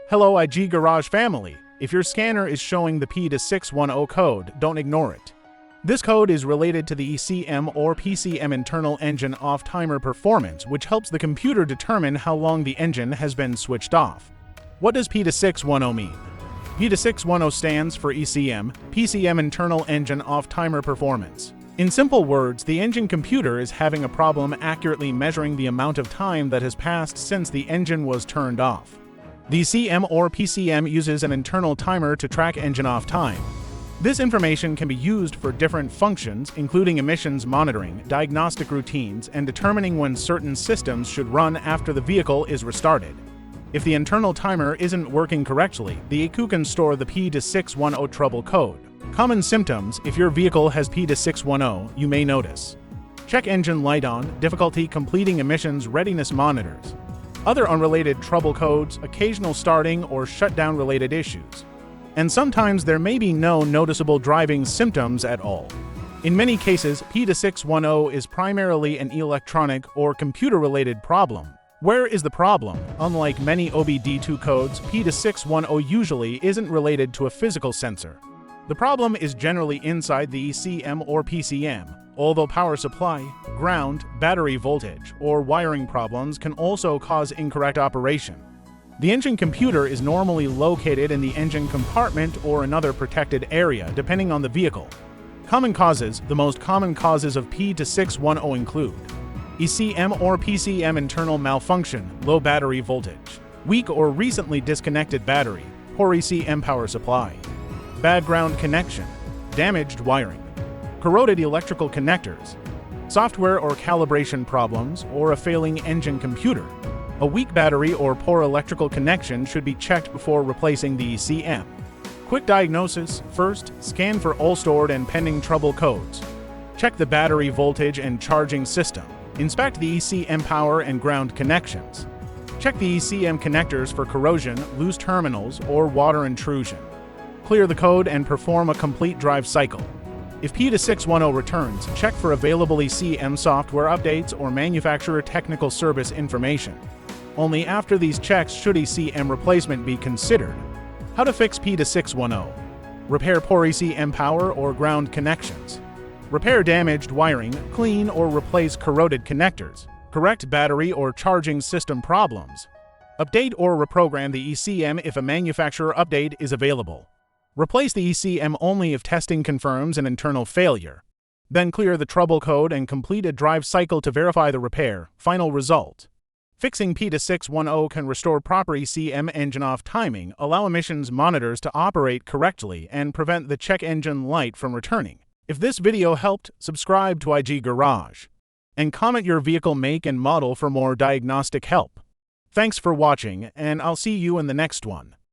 Hello IG Garage family. If your scanner is showing the P2610 code, don't ignore it. This code is related to the ECM or PCM internal engine off timer performance, which helps the computer determine how long the engine has been switched off. What does P2610 mean? P2610 stands for ECM, PCM internal engine off timer performance. In simple words, the engine computer is having a problem accurately measuring the amount of time that has passed since the engine was turned off. The ECM or PCM uses an internal timer to track engine off time. This information can be used for different functions, including emissions monitoring, diagnostic routines, and determining when certain systems should run after the vehicle is restarted. If the internal timer isn't working correctly, the ECU can store the P2610 trouble code. Common symptoms: if your vehicle has P2610, you may notice: check engine light on, difficulty completing emissions readiness monitors. Other unrelated trouble codes, occasional starting or shutdown related issues. And sometimes there may be no noticeable driving symptoms at all. In many cases, P2610 is primarily an electronic or computer-related problem. Where is the problem? Unlike many obd2 codes, P2610 usually isn't related to a physical sensor. The problem is generally inside the ECM or PCM, although power supply, ground, battery voltage, or wiring problems can also cause incorrect operation. The engine computer is normally located in the engine compartment or another protected area, depending on the vehicle. Common causes: the most common causes of P2610 include ECM or PCM internal malfunction, low battery voltage, weak or recently disconnected battery, poor ECM power supply, bad ground connection, damaged wiring, corroded electrical connectors, software or calibration problems, or a failing engine computer. A weak battery or poor electrical connection should be checked before replacing the ECM. Quick diagnosis: first, scan for all stored and pending trouble codes. Check the battery voltage and charging system. Inspect the ECM power and ground connections. Check the ECM connectors for corrosion, loose terminals, or water intrusion. Clear the code and perform a complete drive cycle. If P2610 returns, check for available ECM software updates or manufacturer technical service information. Only after these checks should ECM replacement be considered. How to fix P2610. Repair poor ECM power or ground connections. Repair damaged wiring, clean or replace corroded connectors. Correct battery or charging system problems. Update or reprogram the ECM if a manufacturer update is available. Replace the ECM only if testing confirms an internal failure. Then clear the trouble code and complete a drive cycle to verify the repair. Final result. Fixing P2610 can restore proper ECM engine off timing, allow emissions monitors to operate correctly, and prevent the check engine light from returning. If this video helped, subscribe to IG Garage. And comment your vehicle make and model for more diagnostic help. Thanks for watching, and I'll see you in the next one.